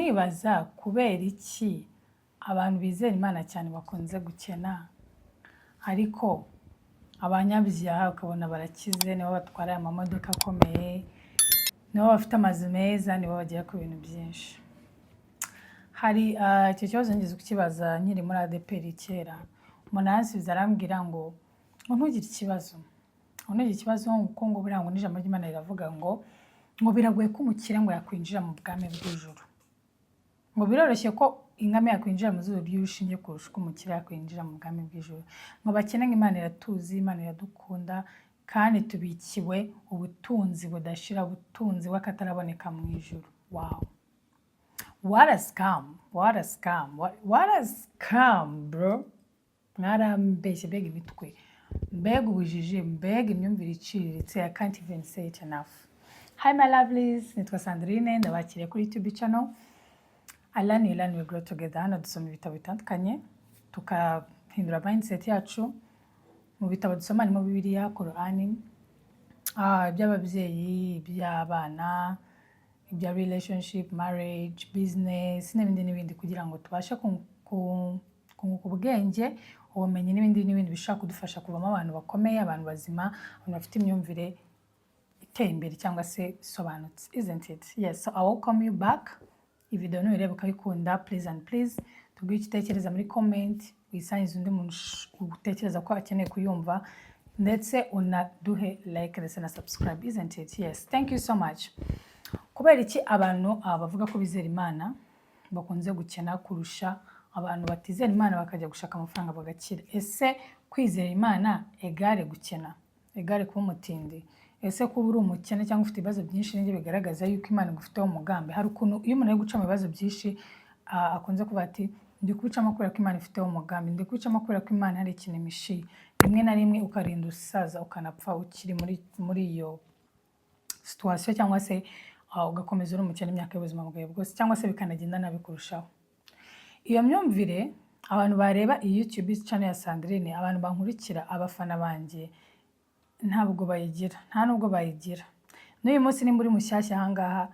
nibaza kubera iki abantu bizera Imana cyane bakunze gukena, ariko abanyabyaha ukabona barakize, nibo batwara amamodoka akomeye, nibo bafite amazu meza, nibo bagera ku bintu byinshi. Hari icyo kibazo ngeze kukibaza nkiri muri ADPR kera, umuntu aransubiza arambwira ngo ntugire ikibazo, ntugire ikibazo kuko ngo buriya ngo n'ijambo ry'Imana riravuga ngo biragoye ko umukire ngo yakwinjira mu bwami bw'ijuru, ngo biroroshye ko ingame yakwinjira mu zuru ry'urushinge kurusha uko umukire yakwinjira mu bwami bw'ijuru. Ngo bakene ngo Imana iratuzi, Imana iradukunda, kandi tubikiwe ubutunzi budashira, ubutunzi bw'akataraboneka mu ijuru. Wow, what a scam, what a scam, what a scam bro. Mwarambeshye, mbega imitwe, mbega ubujiji, mbega imyumvire iciriritse. I can't even say it enough. Hi my lovelies, nitwa Sandrine, ndabakiriye kuri YouTube channel I Learn You Learn We Grow Together. Hano dusoma ibitabo bitandukanye tukahindura mindset yacu. Mu bitabo dusoma harimo Bibiliya, Korani, iby'ababyeyi, iby'abana, ibya relationship, marriage, business n'ibindi kugira ngo tubashe kunguka ubwenge, ubumenyi n'ibindi bishaka kudufasha kuvamo abantu bakomeye, abantu bazima, abantu bafite imyumvire iteye imbere cyangwa se isobanutse, isn't it? Yes, so I welcome you back. Iyi video nuyireba ukayikunda, please and please tubwire icyo utekereza muri comment, wisangize undi muntu utekereza ko akeneye kuyumva, ndetse unaduhe like ndetse na subscribe, isn't it? Yes, thank you so much. Kubera iki abantu bavuga ko bizera Imana bakunze gukena kurusha abantu batizera Imana bakajya gushaka amafaranga bagakira? Ese kwizera Imana egare gukena, egare kuba umutindi? Ese kuba uri umukene cyangwa ufite ibibazo byinshi n'ibyo bigaragaza yuko Imana igufiteho umugambi? Hari ukuntu iyo umuntu ari guca mu bibazo byinshi akunze kuvuga ati ndi kubicamo kubera ko Imana ifiteho umugambi, ndi kubicamo kubera ko Imana hari ikintu imishiye. Rimwe na rimwe ukarinda usaza ukanapfa ukiri muri iyo situation, cyangwa se ugakomeza uri umukene imyaka y'ubuzima bwawe bwose, cyangwa se bikanagenda nabi kurushaho. Iyo myumvire abantu bareba iyi YouTube channel ya Sandrine, abantu bankurikira, abafana banjye, ntabwo bayigira, nta nubwo bayigira. N'uyu munsi nimba uri mushyashya ahangaha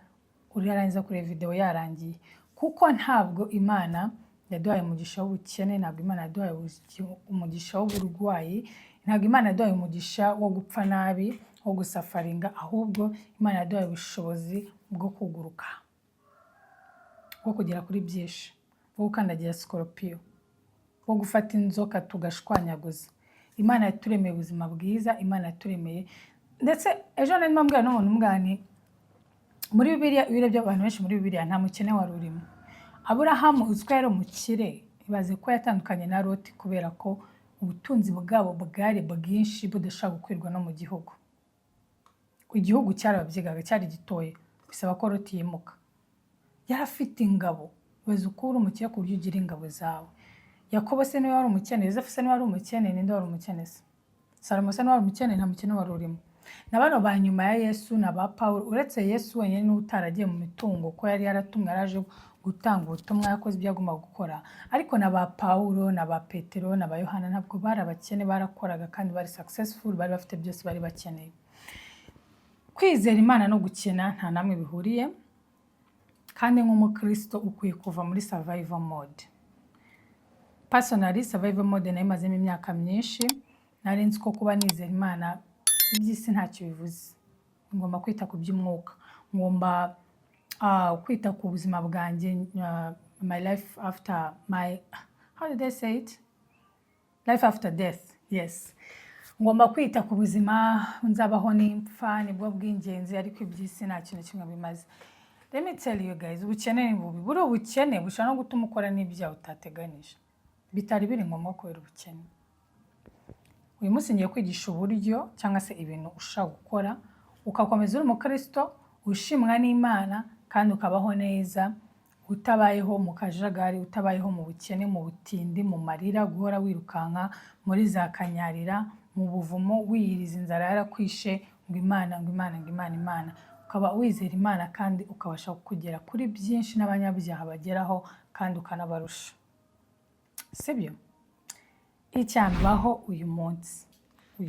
urarangiza kureba video yarangiye, kuko ntabwo Imana yaduhaye umugisha w'ubukene, ntabwo Imana yaduhaye umugisha w'uburwayi, ntabwo Imana yaduhaye umugisha wo gupfa nabi, wo gusafaringa, ahubwo Imana yaduhaye ubushobozi bwo kuguruka, bwo kugera kuri byinshi, bwo gukandagira scorpion, bwo gufata inzoka tugashwanyaguza. Imana yaturemeye ubuzima bwiza, Imana yaturemeye. Ndetse ejo nari mbabwira n'umuntu umwani muri Bibiliya, ibirebye abantu benshi muri Bibiliya nta mukene wari urimo. Aburahamu uzwi yari umukire, ibaze ko yatandukanye na Loti kubera ko ubutunzi bwabo bwari bwinshi budashaka gukwirwa no mu gihugu. Igihugu cyarababyigaga, cyari gitoye, bisaba ko Loti yimuka. Yari afite ingabo, ibaze uko uri umukire ku buryo ugira ingabo zawe. Yakobo se niwe wari umukene, Yosefu se niwe wari umukene, ninde wari umukene se? Salomo se niwe wari umukene, nta mukene wari urimo. Na bano ba nyuma ya Yesu na ba Pawulo, uretse Yesu wenyine n'utaragiye mu mitungo ko yari yaratumwe, yaraje gutanga ubutumwa, yakoze ibyo agomba gukora. Ariko na ba Pawulo na ba Petero na ba Yohana ntabwo bari abakene, barakoraga kandi bari successful, bari bafite byose bari bakeneye. Kwizera Imana no gukena nta namwe bihuriye, kandi nk'umukristo ukwiye kuva muri survival mode. Personally, survival mode nayimazemo imyaka myinshi, nari nzi ko kuba nizera Imana iby'isi ntacyo bivuze. Ngomba kwita ku by'umwuka, ngomba kwita ku buzima bwanjye, my life after my, how did I say it? Life after death, yes. Ngomba kwita ku buzima nzabaho n'impfa, nibwo bw'ingenzi, ariko iby'isi nta kintu kimwe bimaze. Let me tell you guys, ubukene ni bubi. Buri ubukene bushobora no gutuma ukora n'ibyaha utateganije, bitari biri ngombwa kubera ubukene. Uyu munsi ngiye kwigisha uburyo cyangwa se ibintu ushaka gukora ukakomeza uri umukristo ushimwa n'Imana, kandi ukabaho neza, utabayeho mu kajagari, utabayeho mu bukene, mu butindi, mu marira, guhora wirukanka muri za kanyarira, mu buvumo, wiyiriza inzara yarakwishe, ngo Imana, ngo Imana, ngo Imana, Imana. Ukaba wizera Imana kandi ukabasha kugera kuri byinshi n'abanyabyaha bageraho kandi ukanabarusha. Sibyo? Icyambaho uyu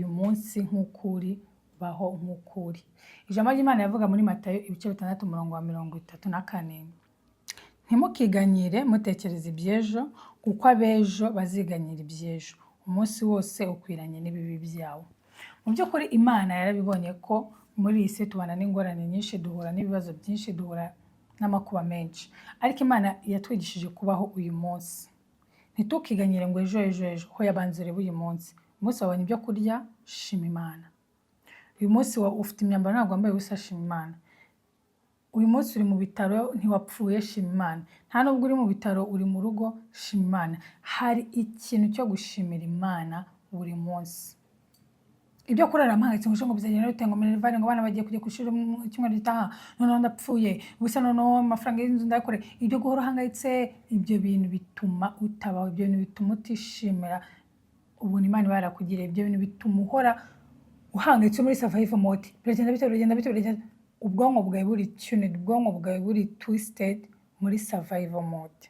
munsi nk'ukuri, baho nk'ukuri. Ijambo ry'Imana yavuga muri Matayo ibice 6:34, ntimukiganyire mutekereza iby'ejo kuko abejo baziganyira iby'ejo, umunsi wose ukwiranye n'ibibi byawo. Mu by'ukuri Imana yarabibonye ko muri iyi si tubana n'ingorane nyinshi, duhura n'ibibazo byinshi, duhura n'amakuba menshi, ariko Imana yatwigishije kubaho uyu munsi. Ntitukiganyire ngo ejo ejo ejo, ho yabanza urebe uyu munsi. Umunsi wabonye ibyo kurya, shima Imana. Uyu munsi ufite imyambaro ntabwo wambaye ubusa, shima Imana. Uyu munsi uri mu bitaro ntiwapfuye, shima Imana. Nta nubwo uri mu bitaro uri mu rugo, shima Imana. Hari ikintu cyo gushimira Imana buri munsi. Ibyo kurara mpangayitse ngo bizagenda bite, ngo minerivare, ngo abana bagiye kujya ku ishuri mu cyumweru gitaha, noneho ndapfuye, gusa noneho amafaranga y'inzu ndayakore. Ibyo guhora uhangayitse, ibyo bintu bituma utabaho, ibyo bintu bituma utishimira ubuntu Imana iba yarakugiriye, ibyo bintu bituma uhora uhangayitse muri survival mode. Biragenda bite. Ubwonko bwawe buri tuned, ubwonko bwawe buri twisted muri survival mode.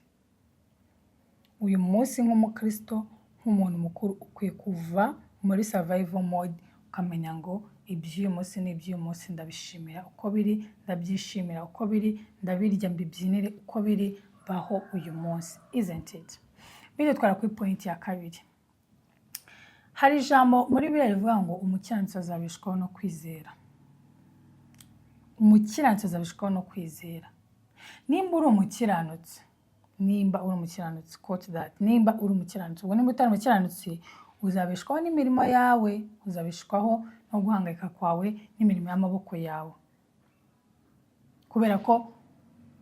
Uyu munsi nk'umukristo, nk'umuntu mukuru, ukwiye kuva muri survival mode ukamenya ngo iby'uyu munsi n'iby'uyu munsi ndabishimira uko biri, ndabyishimira uko biri, ndabirya mbibyinire uko biri, baho uyu munsi, isn't it? Twara kuri point ya kabiri. Hari ijambo muri Bibiliya rivuga ngo umukiranutsi azabeshwaho no kwizera. Umukiranutsi azabeshwaho no kwizera. Nimba uri umukiranutsi, quote that, nimba uri umukiranutsi, ubwo nimba utari umukiranutsi, uzabeshwaho n'imirimo yawe, uzabeshwaho no guhangayika kwawe n'imirimo y'amaboko yawe. Kubera ko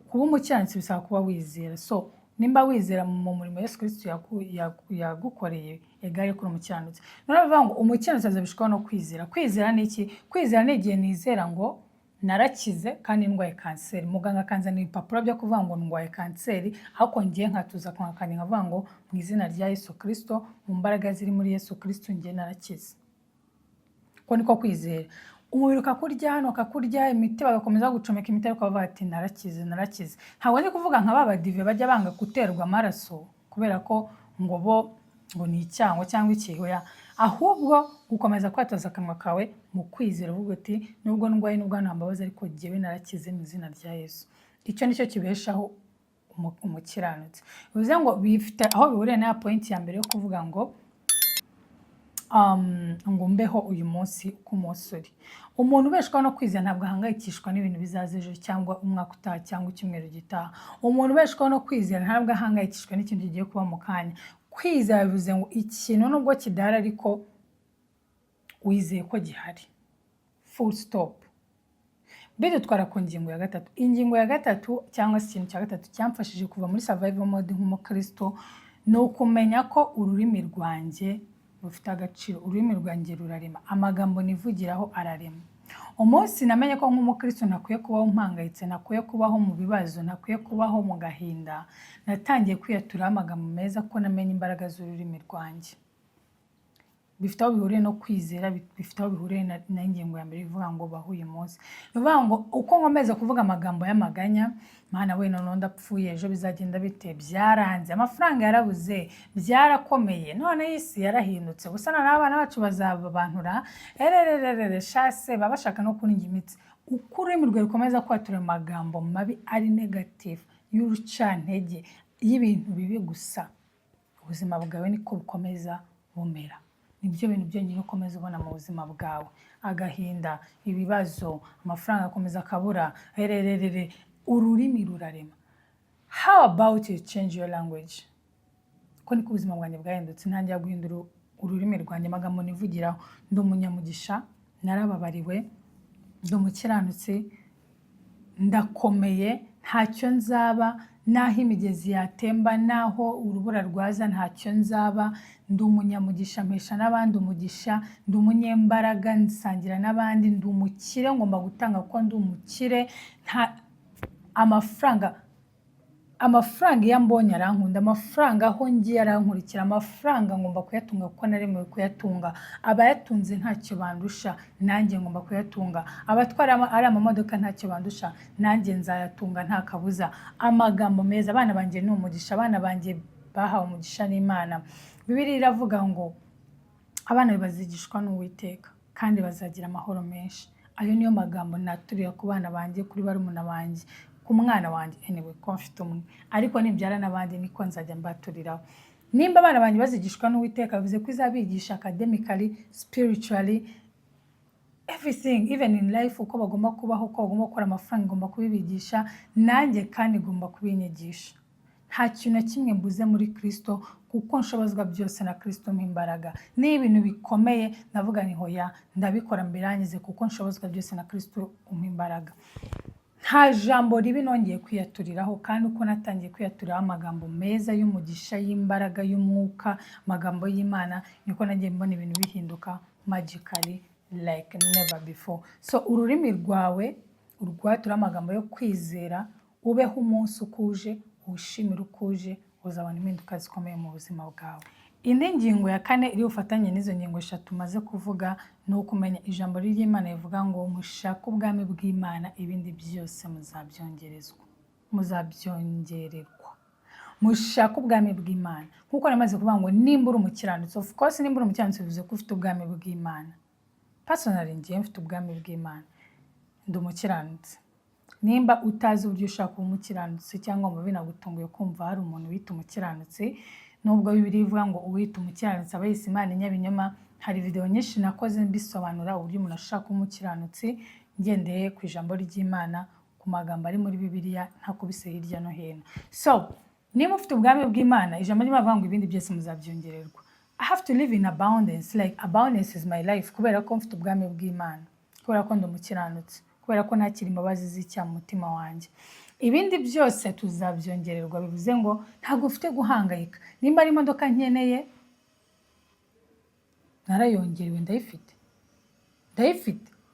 kuba umukiranutsi bisaba kuba wizera. So nimba wizera mu murimo Yesu Kristo yagukoreye, egare kuri umukiranutsi. None bavuga ngo umukiranutsi azabeshwaho no kwizera. Kwizera ni iki? Kwizera ni igihe nizera ngo narakize kandi ndwaye kanseri, muganga akanzanira ibipapuro byo kuvuga ngo ndwaye kanseri, ariko ngiye nkatuza kandi nkavuga ngo mu izina rya Yesu Kristo, mu mbaraga ziri muri Yesu Kristo, ngiye narakize. Ko niko kwizera. Umubiri ukakurya, hano ukakurya, imiti bagakomeza gucomeka imiti, ariko bavuga ati narakize. Ntabwo ndi kuvuga nka babadive bajya banga guterwa amaraso kubera ko ngo ni icyango cyangwa ikihoya, ahubwo gukomeza kwatoza akanwa kawe mu kwizera, uvuga uti nubwo ndwaye, nubwo ntambabaza, ariko jyewe narakize mu izina rya Yesu. Icyo nicyo kibeshaho umukiranutsi. Bivuze ngo bifite aho bihuriye na point ya mbere yo kuvuga ngo mbeho uyu munsi uko umunsi uri. Umuntu ubeshwaho no kwizera ntabwo ahangayikishwa n'ibintu bizaza ejo cyangwa umwaka utaha cyangwa icyumweru gitaha. Umuntu ubeshwaho no kwizera ntabwo ahangayikishwa n'ikintu kigiye kuba mu kanya. Kwizera bivuze ngo ikintu nubwo kidahari ariko wizeye ko gihari, full stop. Dutwara ku ngingo ya gatatu. Ingingo ya gatatu cyangwa se ikintu cya gatatu cyamfashije kuva muri survival mode nk'umukristo ni ukumenya ko ururimi rwanjye rufite agaciro. Ururimi rwanjye rurarema, amagambo nivugiraho ararema. Umunsi namenye ko nk'umukristo ntakwiye kubaho mpangayitse, ntakwiye kubaho mu bibazo, ntakwiye kubaho mu gahinda, natangiye kwiyaturaho amagambo meza ko namenye imbaraga z'ururimi rwanjye. Bifite aho bihuriye no kwizera, bifite aho bihuriye n'ingingo ya mbere ivuga ngo baho uyu munsi. Bivuga ngo uko nkomeza kuvuga amagambo y'amaganya, Mana we noneho ndapfuye, ejo bizagenda bite, byaranze, amafaranga yarabuze, byarakomeye, none isi yarahindutse, gusa n'abana bacu bazabantura, shase baba bashaka no kuringa imitsi. Uko ururimi rwawe rukomeza kwatura amagambo mabi ari negative, y'urucantege, y'ibintu bibi gusa, ubuzima bwawe niko bukomeza bumera. Nibyo bintu byonyine ukomeza ubona mu buzima bwawe. Agahinda, ibibazo, amafaranga akomeza akabura, ururimi rurarema. How about you change your language? Ko niko ubuzima bwanjye bwahindutse, ntangira guhindura ururimi rwanjye, amagambo nivugiraho. Ndi umunyamugisha, narababariwe, ndi umukiranutsi, ndakomeye, ntacyo nzaba, naho imigezi yatemba, naho urubura rwaza, ntacyo nzaba, ndi umunyamugisha, mpesha n'abandi umugisha, ndi umunyembaraga, nsangira n'abandi, ndi umukire, ngomba gutanga kuko ndi umukire. Amafaranga iyo ambonye arankunda, amafaranga aho ngiye arankurikira, amafaranga ngomba kuyatunga kuko naremewe kuyatunga. Abayatunze ntacyo bandusha, nanjye ngomba kuyatunga. Abatwara ari amamodoka ntacyo bandusha, nanjye nzayatunga nta kabuza. Amagambo meza, abana banjye ni umugisha, abana banjye bahawe umugisha n'Imana. Bibiliya iravuga ngo abana bazigishwa n'Uwiteka kandi bazagira amahoro menshi. Ayo niyo magambo naturiye ku bana banjye, kuri barumuna banjye, ku mwana wanjye anyway ko mfite umwe, ariko nibyara n'abandi niko nzajya mbaturiraho. Nimba abana banjye bazigishwa n'Uwiteka, bivuze ko izabigisha academically, spiritually, everything, even in life, uko bagomba kubaho, uko bagomba gukora amafaranga, igomba kubibigisha, nanjye kandi igomba kubinyigisha. Nta kintu na kimwe mbuze muri Kristo, kuko nshobozwa byose na Kristo mpimbaraga. Ni ibintu bikomeye ndavuga ni hoya ndabikora mbirangize, kuko nshobozwa byose na Kristo umpimbaraga. Nta jambo ribi nongeye kwiyaturiraho, kandi uko natangiye kwiyaturiraho amagambo meza y'umugisha, y'imbaraga, y'umwuka, amagambo y'Imana, niko nagiye mbona ibintu bihinduka magically like never before. So ururimi rwawe urwatura amagambo yo kwizera, ubeho umunsi ukuje, ushimira ukuje, uzabona impinduka zikomeye mu buzima bwawe. Indi ngingo ya kane iri ufatanye n'izo ngingo eshatu maze kuvuga, ni ukumenya ijambo ry'Imana rivuga ngo mushake ubwami bw'Imana, ibindi byose muzabyongererwa. Mushake ubwami bw'Imana. Nkuko namaze kuvuga ngo nimba uri umukiranutsi, of course nimba uri umukiranutsi bivuze ko ufite ubwami bw'Imana. Personally ngiye mfite ubwami bw'Imana, ndi umukiranutsi. Nimba utazi uburyo ushaka kuba umukiranutsi, cyangwa ngo binagutunguye kumva hari umuntu wita umukiranutsi, nubwo Bibiliya ivuga ngo uwita umukiranutsi aba yise Imana inyabinyoma, hari video nyinshi nakoze mbisobanura uburyo umuntu ashaka kuba umukiranutsi ngendeye ku ijambo ry'Imana, ku magambo ari muri Bibiliya, ntakubise hirya no hino. So niba ufite ubwami bw'Imana, ijambo ry'Imana rivuga ngo ibindi byose muzabyongererwa. I have to live in abundance, like abundance is my life, kubera ko mfite ubwami bw'Imana, kubera ko ndi umukiranutsi, kubera ko nakira imbabazi z'icyaha mu mutima wanjye. Ibindi byose tuzabyongererwa, bivuze ngo ntabwo ufite guhangayika. Nimba ari imodoka nkeneye, narayongerewe, ndayifite.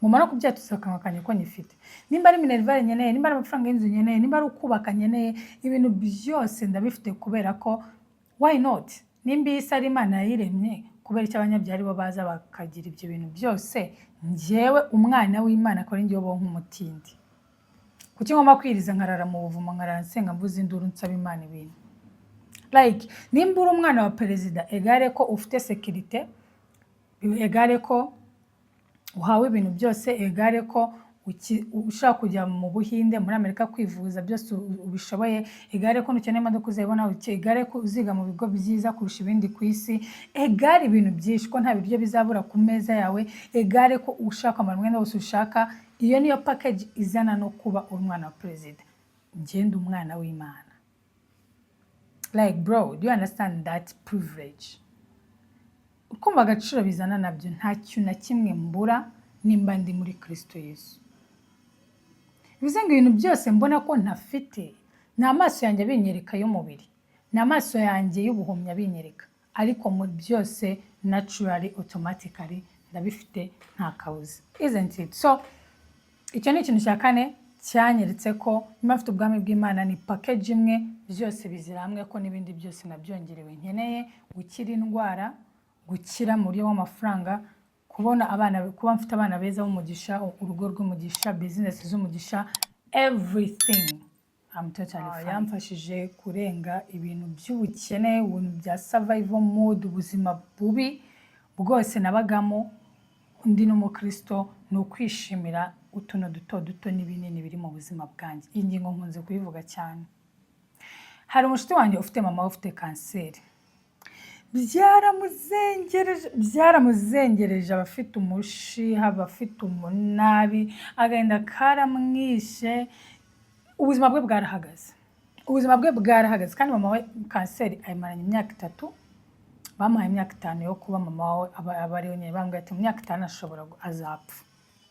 Mumara kubyatuza akanwa kanjye ko nyifite. Nimba ari minerivare nkeneye, nimba ari amafaranga y'inzu nkeneye, nimba ari ukubaka nkeneye, ibintu byose ndabifite, kubera ko why not? Nimba isi ari Imana yayiremye, kubera icyo abanyabyaha ari bo baza bakagira ibyo bintu byose, njyewe umwana w'Imana akora njyewe bo nk'umutindi. Kuki ngomba kwiriza nkarara mu buvumo, nkarara nsenga mvuza induru nsaba Imana ibintu? Like nimba uri umwana wa perezida, egare ko ufite security, egare ko uhawe ibintu byose, egare ko ushaka kujya mu Buhinde, muri Amerika kwivuza, byose ubishoboye, egare ko nukeneye imodoka uzayibona, egare ko uziga mu bigo byiza kurusha ibindi ku isi, egare ibintu byinshi ko nta biryo bizabura ku meza yawe, egare ko ushaka umwenda wose ushaka. Iyo niyo package izana no kuba umwana wa perezida. Ngende umwana w'Imana. Like bro, do you understand that privilege? Ukumva agaciro bizana nabyo, nta kintu na kimwe mbura nimba ndi muri Kristo Yesu. Bivuze ngo ibintu byose mbona ko ntafite, ni amaso yanjye abinyereka y'umubiri, ni amaso yanjye y'ubuhumyi abinyereka, ariko mu byose naturally, automatically ndabifite nta kabuza. Isn't it? So icyo ni ikintu cya kane cyanyeretse ko niba mfite ubwami bw'Imana ni package imwe, byose bizira hamwe, ko n'ibindi byose nabyongerewe. Nkeneye gukira indwara, gukira mu buryo w'amafaranga, kuba mfite abana beza b'umugisha, urugo rw'umugisha, business z'umugisha, everything. I'm totally fine. Yamfashije kurenga ibintu by'ubukene, ibintu bya survival mode, ubuzima bubi bwose nabagamo ndi n'umukristo, ni ukwishimira utuntu duto n'ibinini biri mu buzima bwanjye. Iyi ngingo nkunze kuyivuga cyane. Hari umushuti wanjye ufite mama ufite kanseri. Byaramuzengereje, abafite umushi, abafite umunabi, agahinda karamwishe, ubuzima bwe bwarahagaze. Kandi mama we kanseri ayimaranye imyaka 3, bamuhaye imyaka 5 yo kuba mama we abariho nyine, bambwiye ati mu myaka 5 ashobora azapfa.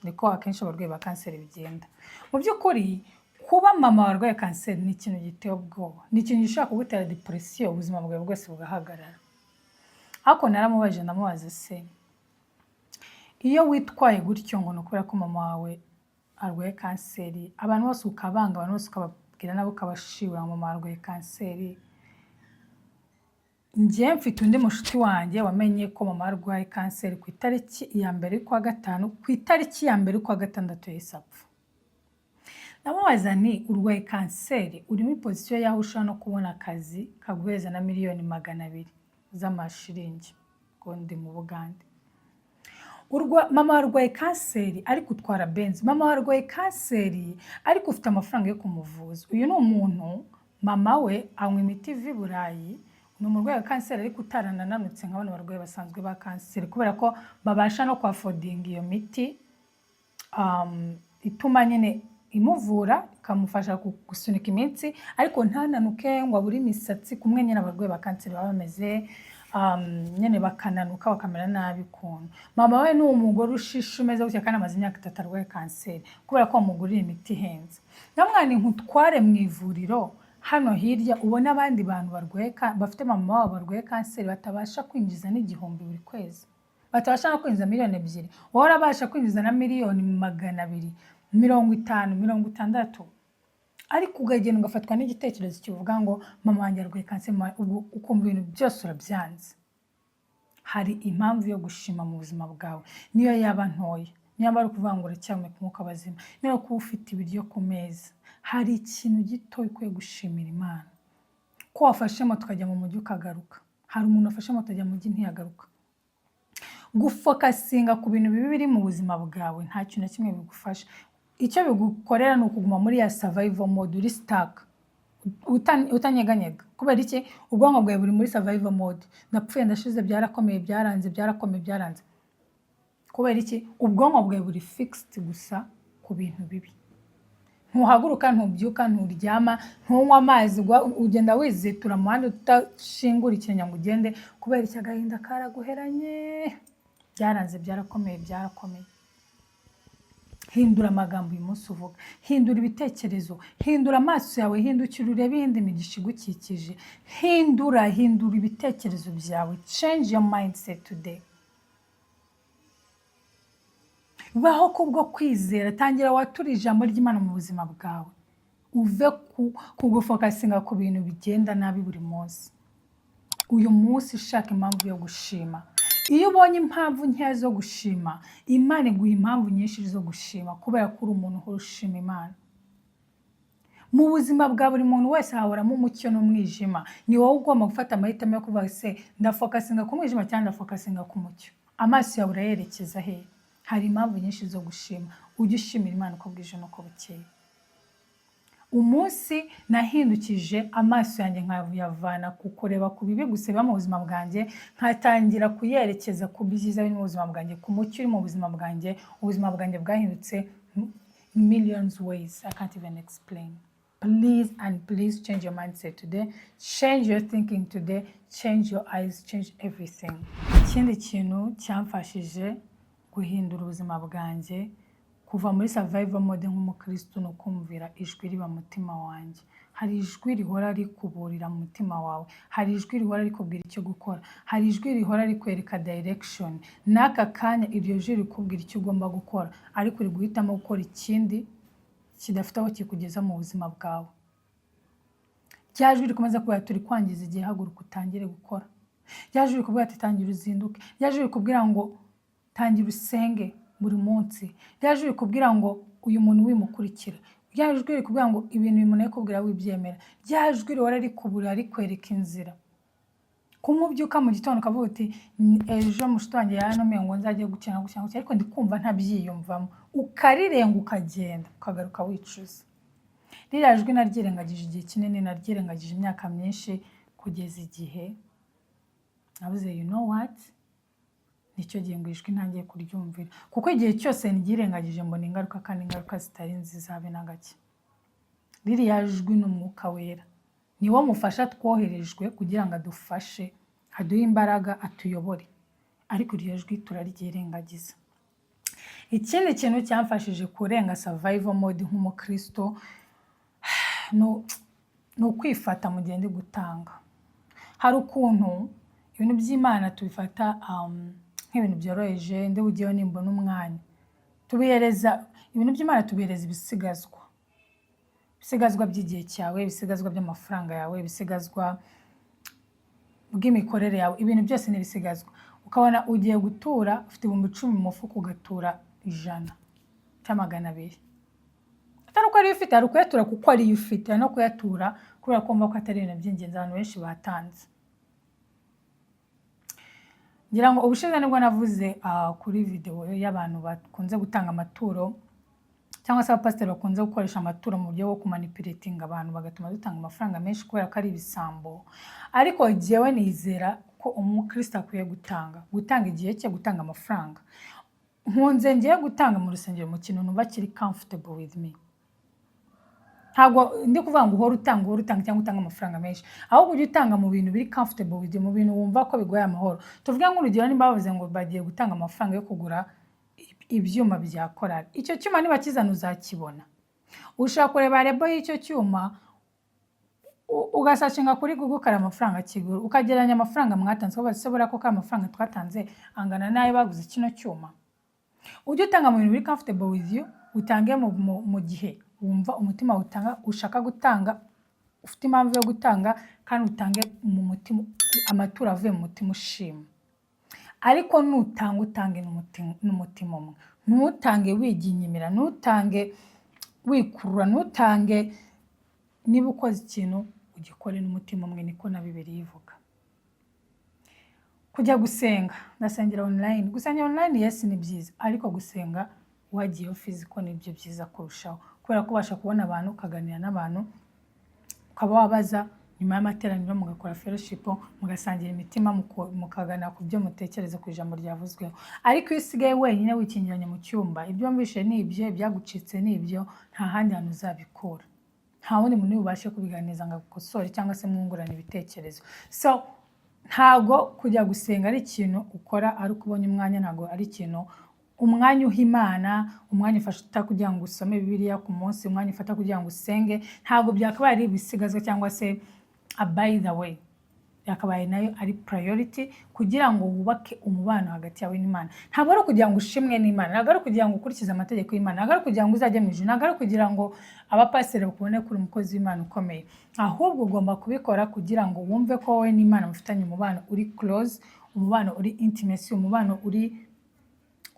Niko akenshi abarwayi ba kanseri bigenda. Mu by'ukuri kuba mama warwaye kanseri ni ikintu giteye ubwoba, ni ikintu gishobora kugutera depression, ubuzima bwawe bwose bugahagarara. Ariko naramubaje, ndamubaza se, iyo witwaye gutyo ngo nukubera ko mama wawe arwaye kanseri, abantu bose ukabanga, abantu bose ukababwira nabo ukabashibura ngo mama arwaye kanseri, njye mfite undi mushuti wanjye wamenye ko mama arwaye kanseri ku itariki ya mbere y'ukwa 5, ku itariki ya mbere y'ukwa 6 yahise apfa. Namubaza nti urwaye kanseri, uri muri position yaho ushobora no kubona akazi kaguheza na miliyoni 200 z'amashiringi, ngo ndi mu Bugande. mama warwaye kanseri ariko utwara benzi, mama warwaye kanseri ariko ufite amafaranga yo kumuvuza. Uyu ni umuntu mama we anywa imiti iva i Burayi, ni umurwayi wa kanseri ariko utaranananutse nk'abana barwayi basanzwe ba kanseri, kubera ko babasha no kwafodinga iyo miti ituma nyine imuvura ikamufasha gusunika iminsi ariko ntananuke ngo abure imisatsi, kumwe nyine abarwayi ba kanseri baba bameze nyine bakananuka bakamera nabi kuntu. Mama we ni umugore ushishe umeze gutya kandi amaze imyaka 3 arwaye kanseri kubera ko bamugurira imiti ihenze. Namwana nkutware mu ivuriro hano hirya ubona abandi bantu barwaye bafite mama wabo barwaye kanseri batabasha kwinjiza n'igihumbi buri kwezi, batabasha no kwinjiza miliyoni 2, wowe urabasha kwinjiza na miliyoni 250, 60, ariko ugagenda ugafatwa n'igitekerezo kivuga ngo mama wanjye arwaye kanseri, ukumva ibintu byose urabyanze. Hari impamvu yo gushima mu buzima bwawe, niyo yaba ntoya, niyo bari kuvuga ngo uracyahumeka umwuka bazima, niyo kuba ufite ibiryo ku meza, hari ikintu gito ukwiye gushimira Imana. Ko wafashe moto ukajya mu mujyi ukagaruka, hari umuntu wafashe moto ajya mu mujyi ntiyagaruka. Gufokasinga ku bintu bibi biri mu buzima bwawe nta kintu na kimwe bigufasha. Icyo bigukorera ni ukuguma muri ya survival mode, uri stuck, utanyeganyega. Kubera iki? Ubwonko bwawe buri muri survival mode. Ndapfuye, ndashize, byarakomeye, byaranze, byarakomeye, byaranze. Kubera iki? Ubwonko bwawe buri fixed gusa ku bintu bibi. Ntuhaguruka, ntubyuka, nturyama, ntunywa amazi, ugenda wizitura mu muhanda utashingura ikirenge ngo ugende, kubera iki? Agahinda karaguheranye, byaranze, byarakomeye, byarakomeye. Hindura amagambo uyu munsi uvuga, hindura ibitekerezo, hindura amaso yawe, hindukira urebe iyindi migisha igukikije, hindura ibitekerezo byawe. Change your mindset today. Baho kubwo kwizera, tangira watura ijambo ry'Imana mu buzima bwawe, uve kugufokasinga ku bintu bigenda nabi buri munsi. Uyu munsi shaka impamvu yo gushima. Iyo ubonye impamvu nkeya zo gushima, Imana iguha impamvu nyinshi zo gushima, kubera ko uri umuntu uhora ushima Imana. Mu buzima bwa buri muntu wese hahoramo umucyo n'umwijima. Ni wowe ugomba gufata amahitamo yo kuvuga se ndafokasinga ku mwijima cyangwa ndafokasinga ku mucyo. Amaso yawe urayerekeza he? Hari impamvu nyinshi zo gushima. Ujye ushimira Imana uko bwije n'uko bukeye. Umunsi nahindukije amaso yanjye nkayavana kukureba ku bibi guseba mu buzima bwanjye, nkatangira kuyerekeza ku byiza biri mu buzima bwanjye, ku mucyo uri mu buzima bwanjye. Ubuzima bwanjye bwahindutse millions ways I can't even explain. Please and please change your mindset today, change your thinking today, change your eyes, change everything. Ikindi kintu cyamfashije guhindura ubuzima bwanjye, kuva muri survival mode nk'umukristo, no kumvira ijwi riba mutima wanjye. Hari ijwi rihora rikuburira mu mutima wawe, hari ijwi rihora rikubwira icyo gukora, hari ijwi rihora rikwereka direction. N'aka kanya iryo jwi rikubwira icyo ugomba gukora, ariko uri guhitamo gukora ikindi kidafite aho kikugeza mu buzima bwawe. Rya jwi rikomeza kuvuga turi kwangiza igihe, haguruka utangire gukora. Rya jwi rikubwira ati tangira uzinduke. Rya jwi rikubwira ngo tangira usenge buri munsi. Rya jwi rikubwira ngo uyu muntu wimukurikira. Rya jwi rikubwira ngo ibintu bimuntu yakubwira wibyemera. Rya jwi rihora rikuburira rikwereka inzira. Kumubyuka mu gitondo ukavuga uti ejo mushito wanjye yantumye ngo nzajye gukina ariko ndikumva ntabyiyumvamo, ukarirenga ukagenda ukagaruka wicuza. Ririya jwi naryirengagije igihe kinini, naryirengagije imyaka myinshi, kugeza igihe navuze you know what, nicyo gihe ngo ijwi ntangiye kuryumvira, kuko igihe cyose ndyirengagije mbona ingaruka, kandi ingaruka zitari nziza habe na gake. Ririya jwi n'umwuka wera niwo mufasha twoherejwe kugira ngo adufashe, aduhe imbaraga, atuyobore, ariko iryo jwi turaryirengagiza. Ikindi kintu cyamfashije kurenga survival mode nk'umukristo ni ukwifata mu gihe ndi gutanga. Hari ukuntu ibintu by'Imana tubifata nk'ibintu byoroheje, ndi bugiyeho nimbona umwanya. Tubihereza ibintu by'Imana, tubihereza ibisigazwa. Ibisigazwa by'igihe cyawe, ibisigazwa by'amafaranga yawe, ibisigazwa bw'imikorere yawe, ibintu byose ni ibisigazwa. Ukabona ugiye gutura, ufite 10,000 mu mufuka, ugatura 100 cyangwa 200. Atari uko ariyo ufite, ari ukuyatura kuko ariyo ufite, no kuyatura kubera kumva ko atari ibintu by'ingenzi abantu benshi batanze. ngira ngo ubushize nibwo navuze kuri video y'abantu bakunze gutanga amaturo cyangwa se abapasiteri bakunze gukoresha amaturo mu buryo bwo kumanipulatinga abantu bagatuma dutanga amafaranga menshi kubera ko ari ibisambo. Ariko jewe nizera ko umukristo akwiye gutanga igihe cye, gutanga amafaranga. Nkunze ngiye gutanga mu rusengero mu kintu numva kiri comfortable with me. Ntabwo ndi kuvuga ngo uhora utanga cyangwa utanga amafaranga menshi, ahubwo ujye utanga mu bintu biri comfortable with you, mu bintu wumva ko bigoye amahoro. Tuvuge nk'urugero nimba bavuze ngo bagiye gutanga amafaranga yo kugura ibyuma bya korali, icyo cyuma niba kizana uzakibona. Ushaka kureba rebo y'icyo cyuma ugasashinga kuri Google ukara amafaranga kigura, ukageranya amafaranga mwatanze ukabasobora ko amafaranga twatanze angana nayo baguze kino cyuma. Ujye utanga mu bintu biri comfortable with you, utange mu gihe wumva umutima utanga ushaka gutanga, ufite impamvu yo gutanga, kandi utange mu mutima, amaturo avuye mu mutima ushima. Ariko utange n'umutima umwe. Ntutange wiginyimira, ntutange wikurura, ntutange niba ukoze ikintu ugikore n'umutima umwe, niko na Bibiliya ivuga. Kujya gusenga, ndasengera online. Gusengera online yes ni byiza, ariko gusenga wagiye physical nibyo byiza kurushaho, kubera ko ubasha kubona abantu, ukaganira n'abantu, ukaba wabaza nyuma y'amateraniro mugakora fellowship, mugasangira imitima, mukagana ku byo mutekereza ku ijambo ryavuzweho. Ariko iyo usigaye wenyine wikingiranye mu cyumba, ibyo wumvishe ni ibyo, byagucitse ni ibyo, nta handi hantu uzabikura. Nta wundi muntu ubashe kubiganiza ngo agukosore cyangwa se mwungurane ibitekerezo. So ntago kujya gusenga ari ikintu ukora ari ukubonye umwanya, ntago ari ikintu umwanya uha Imana, umwanya ufata kugira ngo usome Bibiliya ku munsi, umwanya ufata kugira ngo usenge, ntago byakabaye ari ibisigazwa cyangwa se by the way. Yakabaye nayo ari priority kugira ngo wubake umubano hagati yawe n'Imana. Ntabwo ari kugira ngo ushimwe n'Imana, ntabwo ari kugira ngo ukurikize amategeko y'Imana, ntabwo ari kugira ngo uzajye mu ijuru, ntabwo ari kugira ngo abapasiteri bakubone kuri umukozi w'Imana ukomeye. Ahubwo ugomba kubikora kugira ngo wumve ko wowe n'Imana mufitanye umubano uri close, umubano uri intimacy, umubano uri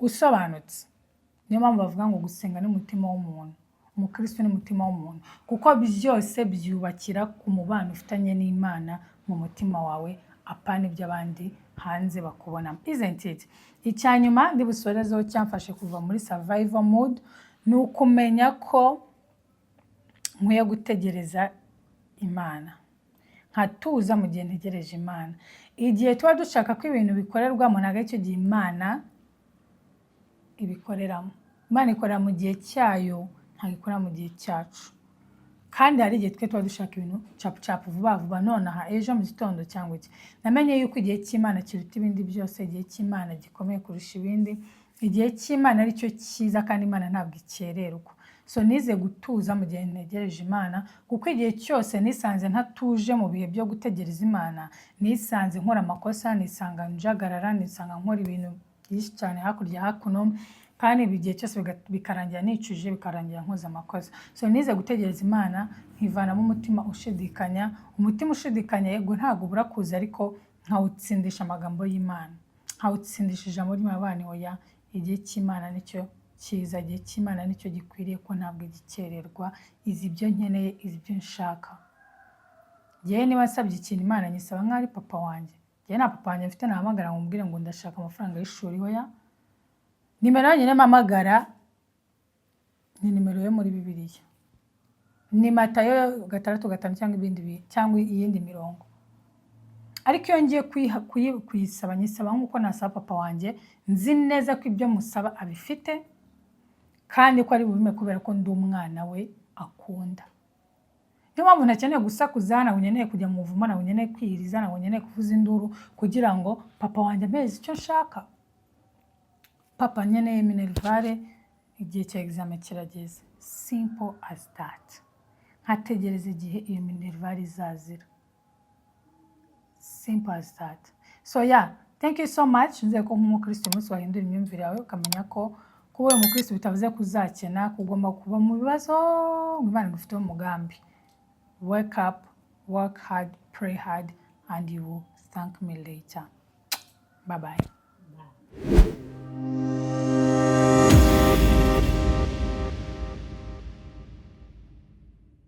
usobanutse. Niyo mpamvu bavuga ngo gusenga n'umutima w'umuntu, umukristo n'umutima w'umuntu, kuko byose byubakira ku mubano ufitanye n'Imana mu mutima wawe, apana iby'abandi hanze bakubona. Isn't it? Icyanyuma ndi busorezeho cyamfashe kuva muri survival mode ni ukumenya ko nkwiye gutegereza Imana, nkatuza mu gihe ntegereje Imana. Igihe tuba dushaka ko ibintu bikorerwamo, ntabwo icyo gihe Imana ibikoreramo. Imana ikorera mu gihe cyayo, ntabwo ikora mu gihe cyacu. Kandi hari igihe twe tuba dushaka ibintu capu vuba nonaha, ejo mu gitondo cyangwa iki. Namenye yuko igihe cy'Imana kiruta ibindi byose, igihe cy'Imana gikomeye kurusha ibindi. Igihe cy'Imana ari cyo cyiza, kandi Imana ntabwo ikererwa. So nize gutuza mu gihe ntegereje Imana, kuko igihe cyose nisanze ntatuje mu bihe byo gutegereza Imana, nisanze nkora amakosa, nisanga njagarara, nisanga nkora ibintu byinshi cyane hakurya hakuno, kandi igihe cyose bikarangira nicuje, bikarangira nkoze amakosa. So nize gutegereza Imana, nkivanamo umutima ushidikanya. Umutima ushidikanya yego ntabwo ubura kuza, ariko nkawutsindisha amagambo y'Imana, nkawutsindisha ijambo ry'Imana. Oya, igihe cy'Imana nicyo cyiza, igihe cy'Imana nicyo gikwiriye, ko ntabwo gikererwa. Izi ibyo nkeneye, izi ibyo nshaka. Yewe niba nsabye ikintu Imana nyisaba nk'ari papa wanjye. Yewe nta papa wanjye mfite nahamagara ngo mbwire ngo ndashaka amafaranga y'ishuri. Oya, nimero yonyine mpamagara ni nimero yo muri Bibiliya, ni Matayo 6:5 cyangwa ibindi cyangwa iyindi mirongo. Ariko iyo ngiye kuyisaba nyisaba nk'uko nasaba papa wanjye, nzi neza ko ibyo musaba abifite, kandi ko ari bubime kubera ko ndi umwana we akunda. Niyo mpamvu ntakeneye gusakuza, ntabwo nkeneye kujya mu buvumo, ntabwo nkeneye kwiyiriza, ntabwo nkeneye kuvuza induru kugira ngo papa wanjye ameze icyo nshaka. Papa nkeneye minervare, igihe cya examen kirageze. Simple as that. Nkategereza igihe iyo minervare izazira. Simple as that. So yeah, thank you so much. Nzeye ko nk'umukristo umunsi wahindura imyumvire yawe, ukamenya ko kuba umukristo bitavuze kuzakena, kugomba kuba mu bibazo, Imana igufiteho umugambi. Wake up, work hard, pray hard, and you will thank me later. Bye bye.